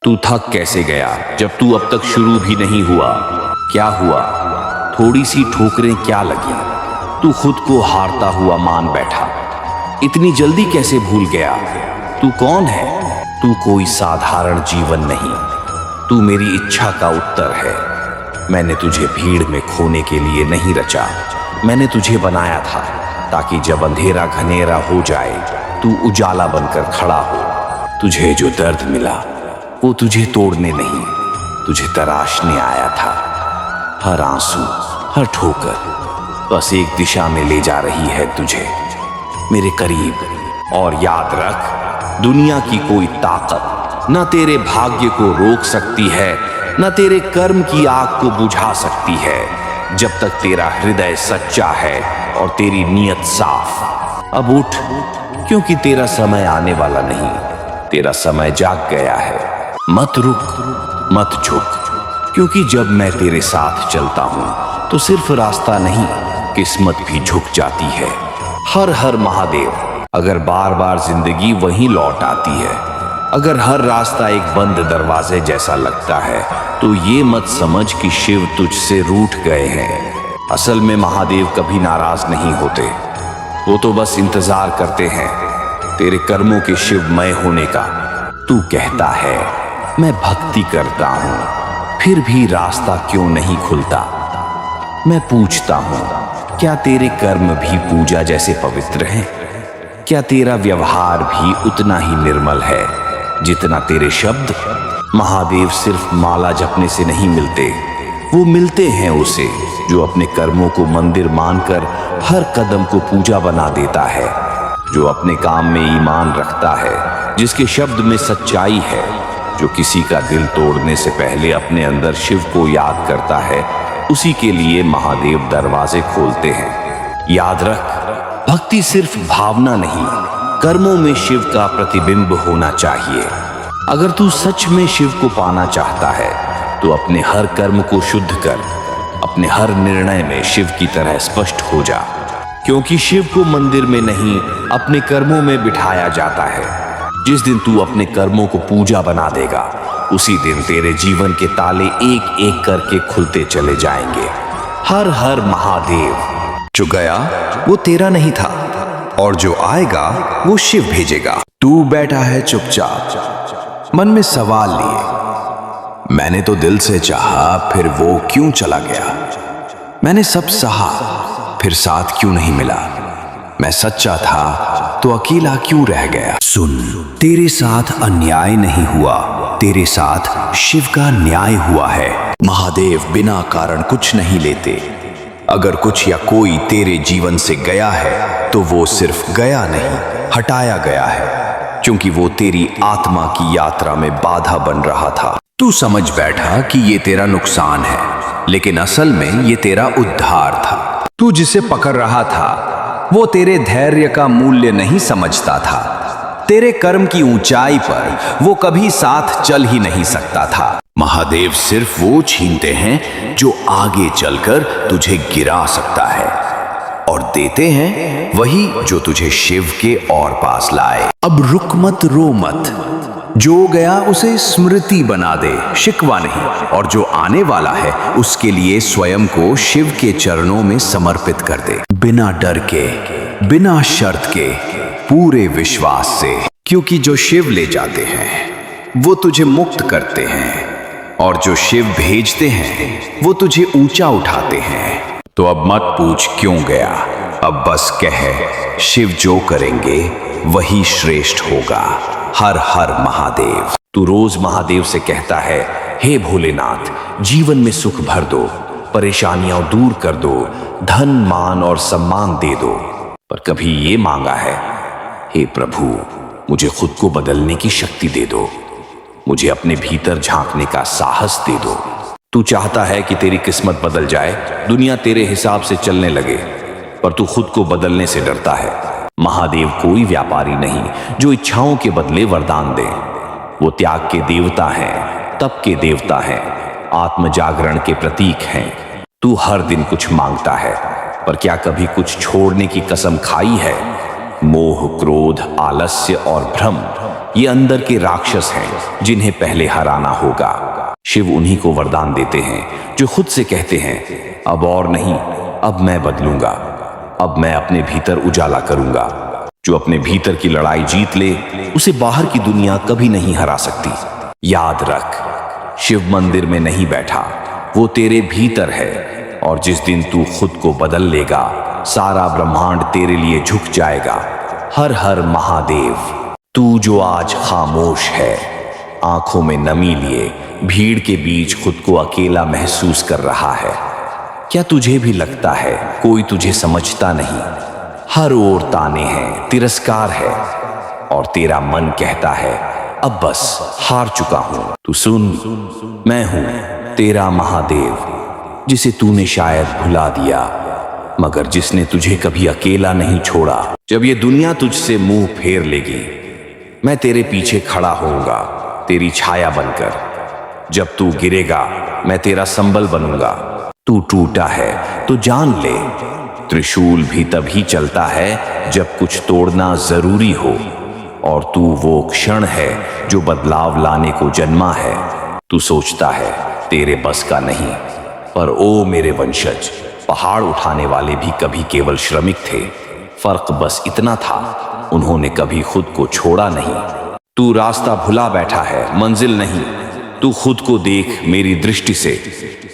तू थक कैसे गया जब तू अब तक शुरू भी नहीं हुआ? क्या हुआ? थोड़ी सी ठोकरें क्या लगी? तू खुद को हारता हुआ मान बैठा। इतनी जल्दी कैसे भूल गया? तू कौन है? तू कोई साधारण जीवन नहीं, तू मेरी इच्छा का उत्तर है। मैंने तुझे भीड़ में खोने के लिए नहीं रचा, मैंने तुझे बनाया था ताकि जब अंधेरा घनेरा हो जाए तू उजाला बनकर खड़ा हो। तुझे जो दर्द मिला वो तुझे तोड़ने नहीं, तुझे तराशने आया था। हर आंसू, हर ठोकर बस एक दिशा में ले जा रही है तुझे मेरे करीब। और याद रख, दुनिया की कोई ताकत न तेरे भाग्य को रोक सकती है, न तेरे कर्म की आग को बुझा सकती है, जब तक तेरा हृदय सच्चा है और तेरी नीयत साफ। अब उठ, क्योंकि तेरा समय आने वाला नहीं, तेरा समय जाग गया है। मत रुक, मत झुक, क्योंकि जब मैं तेरे साथ चलता हूं तो सिर्फ रास्ता नहीं, किस्मत भी झुक जाती है। हर हर महादेव। अगर बार बार जिंदगी वहीं लौट आती है, अगर हर रास्ता एक बंद दरवाजे जैसा लगता है, तो ये मत समझ कि शिव तुझसे रूठ गए हैं। असल में महादेव कभी नाराज नहीं होते, वो तो बस इंतजार करते हैं तेरे कर्मों के शिवमय होने का। तू कहता है मैं भक्ति करता हूं, फिर भी रास्ता क्यों नहीं खुलता? मैं पूछता हूं, क्या तेरे कर्म भी पूजा जैसे पवित्र हैं? क्या तेरा व्यवहार भी उतना ही निर्मल है जितना तेरे शब्द? महादेव सिर्फ माला जपने से नहीं मिलते, वो मिलते हैं उसे जो अपने कर्मों को मंदिर मानकर हर कदम को पूजा बना देता है, जो अपने काम में ईमान रखता है, जिसके शब्द में सच्चाई है, जो किसी का दिल तोड़ने से पहले अपने अंदर शिव को याद करता है। उसी के लिए महादेव दरवाजे खोलते हैं। याद रख, भक्ति सिर्फ भावना नहीं, कर्मों में शिव का प्रतिबिंब होना चाहिए। अगर तू सच में शिव को पाना चाहता है तो अपने हर कर्म को शुद्ध कर, अपने हर निर्णय में शिव की तरह स्पष्ट हो जा, क्योंकि शिव को मंदिर में नहीं, अपने कर्मों में बिठाया जाता है। जिस दिन तू अपने कर्मों को पूजा बना देगा, उसी दिन तेरे जीवन के ताले एक एक करके खुलते चले जाएंगे। हर हर महादेव। जो गया वो तेरा नहीं था, और जो आएगा वो शिव भेजेगा। तू बैठा है चुपचाप, मन में सवाल लिए। मैंने तो दिल से चाहा, फिर वो क्यों चला गया? मैंने सब सहा, फिर साथ क्यों नहीं मिला? मैं सच्चा था तो अकेला क्यों रह गया? सुन, तेरे साथ अन्याय नहीं हुआ, तेरे साथ शिव का न्याय हुआ है। महादेव बिना कारण कुछ नहीं लेते। अगर कुछ या कोई तेरे जीवन से गया है तो वो सिर्फ गया नहीं, हटाया गया है, क्योंकि वो तेरी आत्मा की यात्रा में बाधा बन रहा था। तू समझ बैठा कि ये तेरा नुकसान है, लेकिन असल में ये तेरा उद्धार था। तू जिसे पकड़ रहा था वो तेरे धैर्य का मूल्य नहीं समझता था, तेरे कर्म की ऊंचाई पर वो कभी साथ चल ही नहीं सकता था। महादेव सिर्फ वो छीनते हैं जो आगे चलकर तुझे गिरा सकता है, और देते हैं वही जो तुझे शिव के और पास लाए। अब रुक मत, रो मत, जो गया उसे स्मृति बना दे, शिकवा नहीं। और जो आने वाला है उसके लिए स्वयं को शिव के चरणों में समर्पित कर दे, बिना डर के, बिना शर्त के, पूरे विश्वास से। क्योंकि जो शिव ले जाते हैं वो तुझे मुक्त करते हैं, और जो शिव भेजते हैं वो तुझे ऊंचा उठाते हैं। तो अब मत पूछ क्यों गया, अब बस कह, शिव जो करेंगे वही श्रेष्ठ होगा। हर हर महादेव। तू रोज महादेव से कहता है, हे भोलेनाथ, जीवन में सुख भर दो, परेशानियां दूर कर दो, धन मान और सम्मान दे दो। पर कभी ये मांगा है, हे प्रभु, मुझे खुद को बदलने की शक्ति दे दो, मुझे अपने भीतर झांकने का साहस दे दो। तू चाहता है कि तेरी किस्मत बदल जाए, दुनिया तेरे हिसाब से चलने लगे, पर तू खुद को बदलने से डरता है। महादेव कोई व्यापारी नहीं जो इच्छाओं के बदले वरदान दे। वो त्याग के देवता हैं, तप के देवता हैं, आत्म जागरण के प्रतीक हैं। तू हर दिन कुछ मांगता है, पर क्या कभी कुछ छोड़ने की कसम खाई है? मोह, क्रोध, आलस्य और भ्रम, ये अंदर के राक्षस हैं जिन्हें पहले हराना होगा। शिव उन्हीं को वरदान देते हैं जो खुद से कहते हैं अब और नहीं, अब मैं बदलूंगा, अब मैं अपने भीतर उजाला करूंगा। जो अपने भीतर की लड़ाई जीत ले उसे बाहर की दुनिया कभी नहीं हरा सकती। याद रख, शिव मंदिर में नहीं बैठा, वो तेरे भीतर है। और जिस दिन तू खुद को बदल लेगा, सारा ब्रह्मांड तेरे लिए झुक जाएगा। हर हर महादेव। तू जो आज खामोश है, आंखों में नमी लिए भीड़ के बीच खुद को अकेला महसूस कर रहा है, क्या तुझे भी लगता है कोई तुझे समझता नहीं? हर ओर ताने हैं, तिरस्कार है, और तेरा मन कहता है अब बस हार चुका हूं। तू सुन, मैं हूं तेरा महादेव, जिसे तूने शायद भुला दिया, मगर जिसने तुझे कभी अकेला नहीं छोड़ा। जब ये दुनिया तुझसे मुंह फेर लेगी, मैं तेरे पीछे खड़ा होऊंगा, तेरी छाया बनकर। जब तू गिरेगा, मैं तेरा संबल बनूंगा। तू टूटा है तो जान ले, त्रिशूल भी तभी चलता है जब कुछ तोड़ना जरूरी हो। और तू वो क्षण है जो बदलाव लाने को जन्मा है। तू सोचता है तेरे बस का नहीं, पर ओ मेरे वंशज, पहाड़ उठाने वाले भी कभी केवल श्रमिक थे। फर्क बस इतना था, उन्होंने कभी खुद को छोड़ा नहीं। तू रास्ता भुला बैठा है, मंजिल नहीं। तू खुद को देख मेरी दृष्टि से।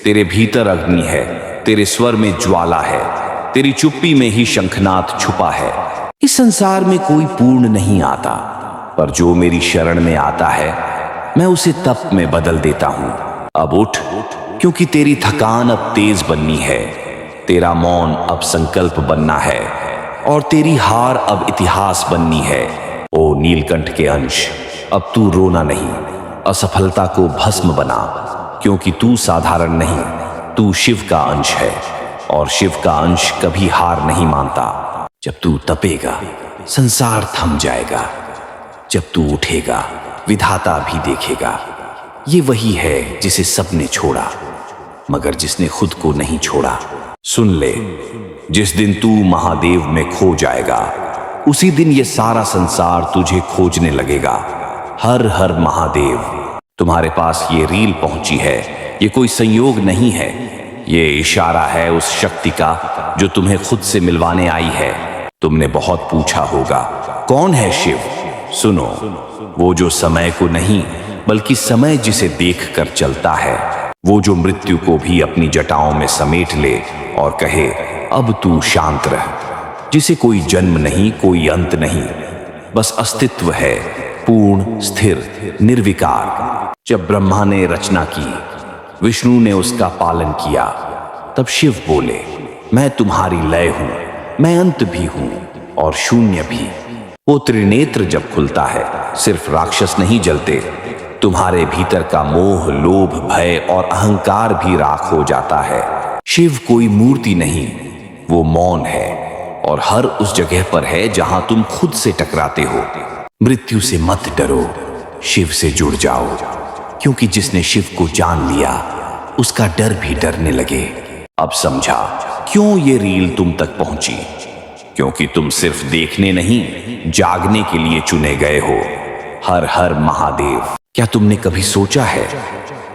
तेरे भीतर अग्नि है, तेरे स्वर में ज्वाला है, तेरी चुप्पी में ही शंखनाद छुपा है। इस संसार में कोई पूर्ण नहीं आता, पर जो मेरी शरण में आता है, मैं उसे तप में बदल देता हूं। अब उठ, क्योंकि तेरी थकान अब तेज बननी है, तेरा मौन अब संकल्प बनना है, और तेरी हार अब इतिहास बननी है। ओ नीलकंठ के अंश, अब तू रोना नहीं, असफलता को भस्म बना, क्योंकि तू साधारण नहीं, तू शिव का अंश है, और शिव का अंश कभी हार नहीं मानता। जब तू तपेगा, संसार थम जाएगा। जब तू उठेगा, विधाता भी देखेगा। ये वही है जिसे सबने छोड़ा, मगर जिसने खुद को नहीं छोड़ा। सुन ले, जिस दिन तू महादेव में खो जाएगा, उसी दिन ये सारा संसार तुझे खोजने लगेगा। हर हर महादेव। तुम्हारे पास ये रील पहुंची है, ये कोई संयोग नहीं है, ये इशारा है उस शक्ति का जो तुम्हें खुद से मिलवाने आई है। तुमने बहुत पूछा होगा, कौन है शिव? सुनो, वो जो समय को नहीं बल्कि समय जिसे देख कर चलता है, वो जो मृत्यु को भी अपनी जटाओं में समेट ले और कहे अब तू शांत रह, जिसे कोई जन्म नहीं, कोई अंत नहीं, बस अस्तित्व है, पूर्ण, स्थिर, निर्विकार। जब ब्रह्मा ने रचना की, विष्णु ने उसका पालन किया, तब शिव बोले मैं तुम्हारी लय हूं, मैं अंत भी हूं और शून्य भी। वो त्रिनेत्र जब खुलता है, सिर्फ राक्षस नहीं जलते, तुम्हारे भीतर का मोह, लोभ, भय और अहंकार भी राख हो जाता है। शिव कोई मूर्ति नहीं, वो मौन है, और हर उस जगह पर है जहां तुम खुद से टकराते हो। मृत्यु से मत डरो, शिव से जुड़ जाओ, क्योंकि जिसने शिव को जान लिया, उसका डर भी डरने लगे। अब समझा क्यों ये रील तुम तक पहुंची, क्योंकि तुम सिर्फ देखने नहीं, जागने के लिए चुने गए हो। हर हर महादेव। क्या तुमने कभी सोचा है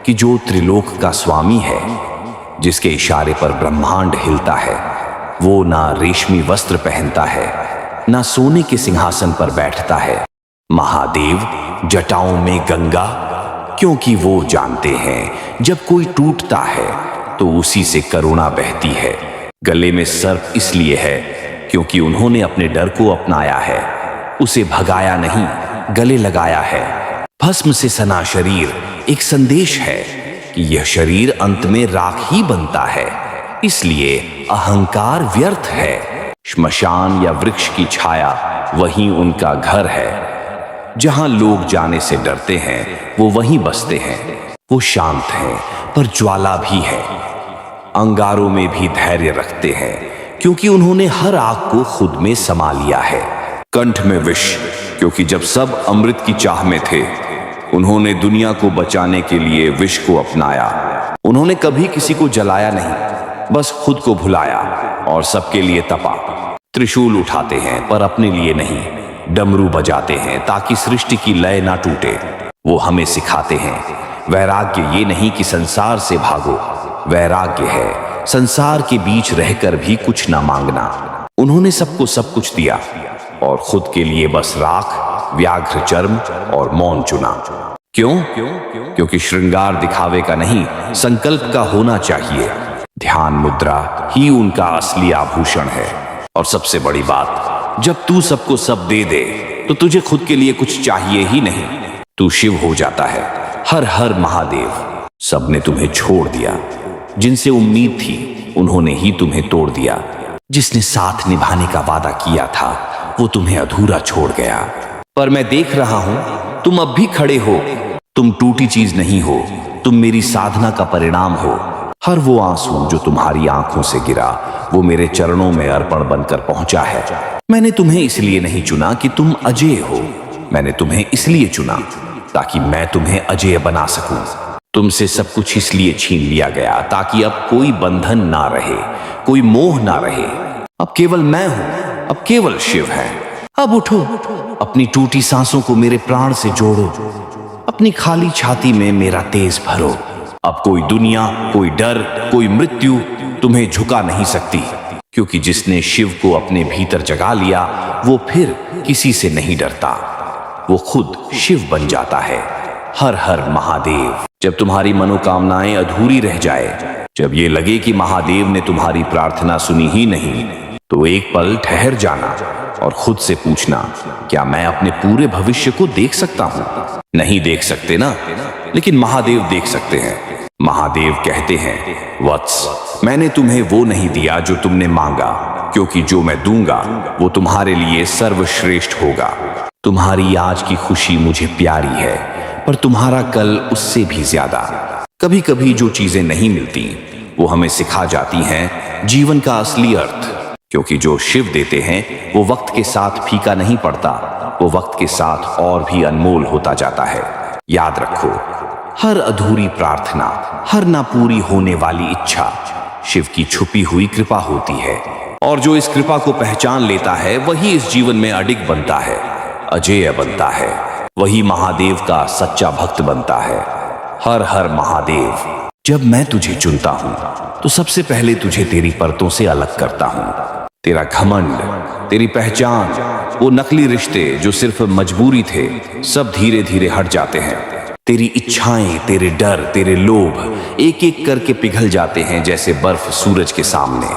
कि जो त्रिलोक का स्वामी है, जिसके इशारे पर ब्रह्मांड हिलता है, वो ना रेशमी वस्त्र पहनता है, ना सोने के सिंहासन पर बैठता है। महादेव जटाओं में गंगा, क्योंकि वो जानते हैं जब कोई टूटता है तो उसी से करुणा बहती है। गले में सर्प इसलिए है क्योंकि उन्होंने अपने डर को अपनाया है, उसे भगाया नहीं, गले लगाया है। भस्म से सना शरीर एक संदेश है कि यह शरीर अंत में राख ही बनता है, इसलिए अहंकार व्यर्थ है। श्मशान या वृक्ष की छाया वहीं उनका घर है। जहां लोग जाने से डरते हैं, वो वहीं बसते हैं। वो शांत हैं, पर ज्वाला भी है। अंगारों में भी धैर्य रखते हैं, क्योंकि उन्होंने हर आग को खुद में समा लिया है। कंठ में विष, क्योंकि जब सब अमृत की चाह में थे, उन्होंने दुनिया को बचाने के लिए विष को अपनाया। उन्होंने कभी किसी को जलाया नहीं, बस खुद को भुलाया और सबके लिए तपा। त्रिशूल उठाते हैं, पर अपने लिए नहीं, डमरू बजाते हैं ताकि सृष्टि की लय ना टूटे। वो हमें सिखाते हैं वैराग्य ये नहीं कि संसार से भागो, वैराग्य है संसार के बीच रहकर भी कुछ ना मांगना। उन्होंने सबको सब कुछ दिया और खुद के लिए बस राख, व्याघ्र चर्म और मौन चुना। क्यों? क्योंकि श्रृंगार दिखावे का नहीं, संकल्प का होना चाहिए। ध्यान मुद्रा ही उनका असली आभूषण है। और सबसे बड़ी बात, जब तू सबको सब दे दे तो तुझे खुद के लिए कुछ चाहिए ही नहीं, तू शिव हो जाता है। हर हर महादेव। सबने तुम्हें छोड़ दिया, जिनसे उम्मीद थी उन्होंने ही तुम्हें तोड़ दिया। जिसने साथ निभाने का वादा किया था वो तुम्हें अधूरा छोड़ गया। पर मैं देख रहा हूं तुम अब भी खड़े हो। तुम टूटी चीज नहीं हो, तुम मेरी साधना का परिणाम हो। हर वो आंसू जो तुम्हारी आंखों से गिरा वो मेरे चरणों में अर्पण बनकर पहुंचा है। मैंने तुम्हें इसलिए नहीं चुना कि तुम अजेय हो, मैंने तुम्हें इसलिए चुना ताकि मैं तुम्हें अजेय बना सकूं। तुमसे सब कुछ इसलिए छीन लिया गया ताकि अब कोई बंधन ना रहे, कोई मोह ना रहे। अब केवल मैं हूं, अब केवल शिव है। अब उठो, अपनी टूटी सांसों को मेरे प्राण से जोड़ो, अपनी खाली छाती में मेरा तेज भरो। अब कोई दुनिया, कोई डर, कोई मृत्यु तुम्हें झुका नहीं सकती, क्योंकि जिसने शिव को अपने भीतर जगा लिया वो फिर किसी से नहीं डरता, वो खुद शिव बन जाता है। हर हर महादेव। जब तुम्हारी मनोकामनाएं अधूरी रह जाए, जब ये लगे कि महादेव ने तुम्हारी प्रार्थना सुनी ही नहीं, तो एक पल ठहर जाना और खुद से पूछना, क्या मैं अपने पूरे भविष्य को देख सकता हूं? नहीं देख सकते ना, लेकिन महादेव देख सकते हैं। महादेव कहते हैं, वत्स, मैंने तुम्हें वो नहीं दिया जो तुमने मांगा, क्योंकि जो मैं दूंगा वो तुम्हारे लिए सर्वश्रेष्ठ होगा। तुम्हारी आज की खुशी मुझे प्यारी है, पर तुम्हारा कल उससे भी ज्यादा। कभी कभी जो चीजें नहीं मिलती वो हमें सिखा जाती हैं जीवन का असली अर्थ, क्योंकि जो शिव देते हैं वो वक्त के साथ फीका नहीं पड़ता, वो वक्त के साथ और भी अनमोल होता जाता है। याद रखो, हर अधूरी प्रार्थना, हर ना पूरी होने वाली इच्छा शिव की छुपी हुई कृपा होती है। और जो इस कृपा को पहचान लेता है वही इस जीवन में अडिग बनता है, अजेय बनता है, वही महादेव का सच्चा भक्त बनता है। हर हर महादेव। जब मैं तुझे चुनता हूं तो सबसे पहले तुझे तेरी परतों से अलग करता हूं। तेरा घमंड, तेरी पहचान, वो नकली रिश्ते जो सिर्फ मजबूरी थे, सब धीरे धीरे हट जाते हैं। तेरी इच्छाएं, तेरे डर, तेरे लोभ एक एक करके पिघल जाते हैं जैसे बर्फ सूरज के सामने।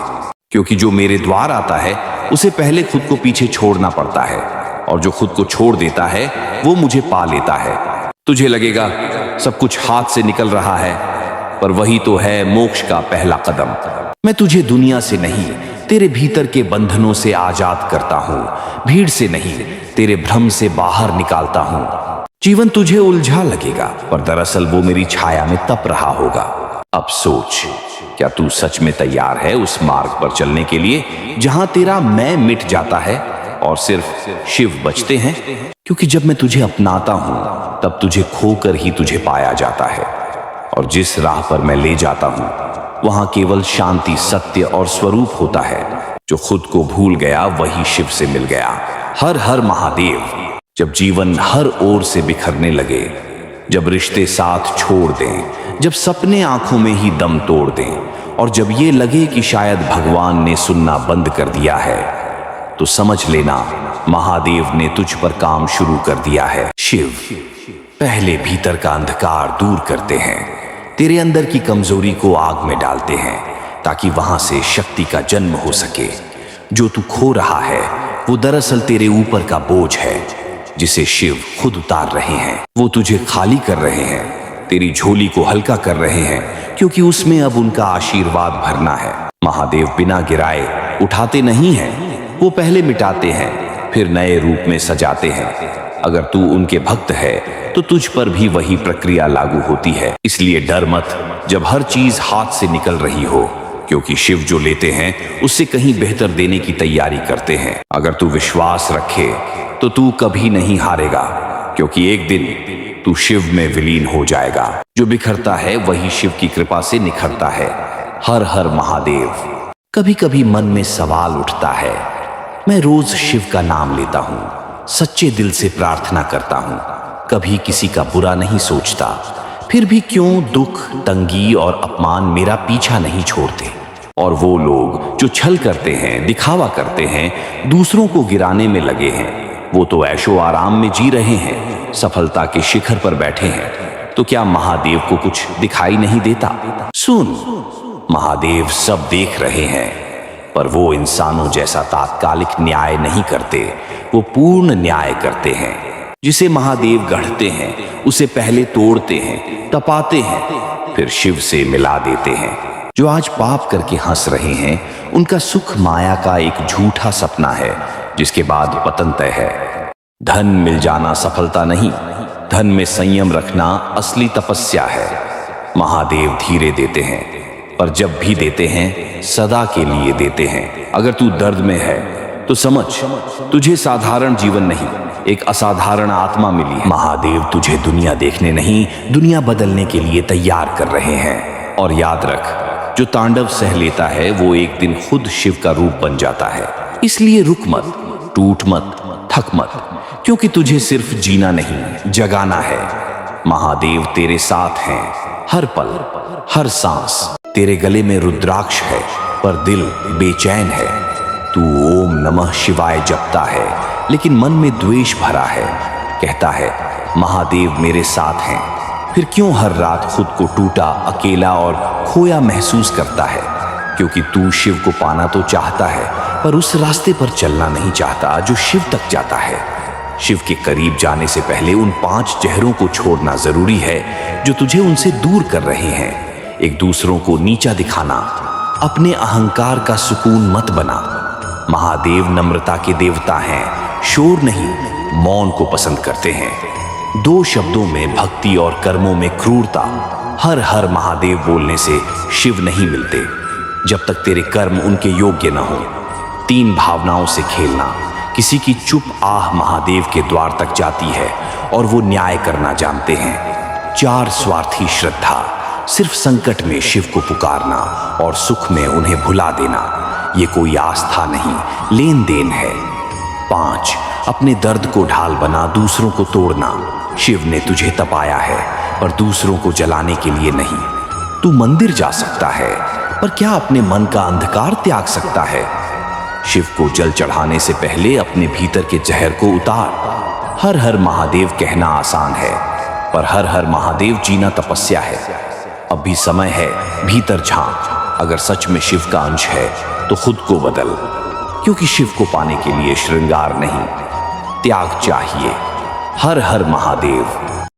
क्योंकि जो मेरे द्वार आता है उसे पहले खुद को पीछे छोड़ना पड़ता है, और जो खुद को छोड़ देता है वो मुझे पा लेता है। तुझे लगेगा सब कुछ हाथ से निकल रहा है, पर वही तो है मोक्ष का पहला कदम। मैं तुझे दुनिया से नहीं, तेरे भीतर के बंधनों से आजाद करता हूं, भीड़ से नहीं, तेरे भ्रम से बाहर निकालता हूं। जीवन तुझे उलझा लगेगा, पर दरअसल वो मेरी छाया में तप रहा होगा। अब सोच, क्या तू सच में तैयार है उस मार्ग पर चलने के लिए जहां तेरा मैं मिट जाता है और सिर्फ शिव बचते हैं? क्योंकि जब मैं तुझे अपनाता हूं तब तुझे खोकर ही तुझे पाया जाता है, और जिस राह पर मैं ले जाता हूं वहां केवल शांति, सत्य और स्वरूप होता है। जो खुद को भूल गया वही शिव से मिल गया। हर हर महादेव। जब जीवन हर ओर से बिखरने लगे, जब रिश्ते साथ छोड़ दें, जब सपने आंखों में ही दम तोड़ दें, और जब ये लगे कि शायद भगवान ने सुनना बंद कर दिया है, तो समझ लेना महादेव ने तुझ पर काम शुरू कर दिया है। शिव पहले भीतर का अंधकार दूर करते हैं, तेरे अंदर की कमजोरी को आग में डालते हैं, ताकि वहां से शक्ति का जन्म हो सके। जो तू खो रहा है वो दरअसल तेरे ऊपर का बोझ है, जिसे शिव खुद उतार रहे हैं। वो तुझे खाली कर रहे हैं, तेरी झोली को हल्का कर रहे हैं, क्योंकि उसमें अब उनका आशीर्वाद भरना है। महादेव बिना गिराए उठाते नहीं हैं, वो पहले मिटाते हैं, फिर नए रूप में सजाते हैं। अगर तू उनके भक्त है तो तुझ पर भी वही प्रक्रिया लागू होती है। इसलिए डर मत जब हर चीज हाथ से निकल रही हो, क्योंकि शिव जो लेते हैं उससे कहीं बेहतर देने की तैयारी करते हैं। अगर तू विश्वास रखे तो तू कभी नहीं हारेगा, क्योंकि एक दिन तू शिव में विलीन हो जाएगा। जो बिखरता है वही शिव की कृपा से निखरता है। हर हर महादेव। कभी कभी मन में सवाल उठता है, मैं रोज शिव का नाम लेता हूँ, सच्चे दिल से प्रार्थना करता हूँ, कभी किसी का बुरा नहीं सोचता। फिर भी क्यों दुख, तंगी और अपमान मेरा पीछा नहीं छोड़ते। और वो लोग जो छल करते हैं, दिखावा करते हैं, दूसरों को गिराने में लगे हैं, वो तो ऐशो आराम में जी रहे हैं, सफलता के शिखर पर बैठे हैं। तो क्या महादेव को कुछ दिखाई नहीं देता? सुन, महादेव सब देख रहे हैं, पर वो इंसानों जैसा तात्कालिक न्याय नहीं करते, वो पूर्ण न्याय करते हैं। जिसे महादेव गढ़ते हैं उसे पहले तोड़ते हैं, तपाते हैं, फिर शिव से मिला देते हैं। जो आज पाप करके हंस रहे हैं, उनका सुख माया का एक झूठा सपना है, जिसके बाद पतन तय है। धन मिल जाना सफलता नहीं, धन में संयम रखना असली तपस्या है। महादेव धीरे देते हैं, पर जब भी देते हैं सदा के लिए देते हैं। अगर तू दर्द में है तो समझ, तुझे साधारण जीवन नहीं, एक असाधारण आत्मा मिली है। महादेव तुझे दुनिया देखने नहीं, दुनिया बदलने के लिए तैयार कर रहे हैं। और याद रख, जो तांडव सह लेता है वो एक दिन खुद शिव का रूप बन जाता है। इसलिए रुक मत, टूट मत, थक मत, क्योंकि तुझे सिर्फ जीना नहीं, जगाना है। महादेव तेरे साथ हैं, हर पल, हर सांस। तेरे गले में रुद्राक्ष है, पर दिल बेचैन है। तू ओम नमः शिवाय जपता है, लेकिन मन में द्वेष भरा है। कहता है महादेव मेरे साथ हैं, फिर क्यों हर रात खुद को टूटा, अकेला और खोया महसूस करता है? क्योंकि तू शिव को पाना तो चाहता है, पर उस रास्ते पर चलना नहीं चाहता जो शिव तक जाता है। शिव के करीब जाने से पहले उन 5 जहरों को छोड़ना जरूरी है जो तुझे उनसे दूर कर रहे हैं। एक दूसरों को नीचा दिखाना, अपने अहंकार का सुकून मत बना। महादेव नम्रता के देवता हैं, शोर नहीं, मौन को पसंद करते हैं। 2 शब्दों में भक्ति और कर्मों में क्रूरता। हर हर महादेव बोलने से शिव नहीं मिलते, जब तक तेरे कर्म उनके योग्य न हो। 3 भावनाओं से खेलना। किसी की चुप आह महादेव के द्वार तक जाती है और वो न्याय करना जानते हैं। 4 स्वार्थी श्रद्धा। सिर्फ संकट में शिव को पुकारना और सुख में उन्हें भुला देना। ये कोई आस्था नहीं, लेन देन है। 5 अपने दर्द को ढाल बना दूसरों को तोड़ना। शिव ने तुझे तपाया है, पर दूसरों को जलाने के लिए नहीं। तू मंदिर जा सकता है, पर क्या अपने मन का अंधकार त्याग सकता है? शिव को जल चढ़ाने से पहले अपने भीतर के जहर को उतार। हर हर महादेव कहना आसान है, पर हर हर महादेव जीना तपस्या है। अब भी समय है, भीतर झांक। अगर सच में शिव का अंश है तो खुद को बदल, क्योंकि शिव को पाने के लिए श्रृंगार नहीं, त्याग चाहिए। हर हर महादेव।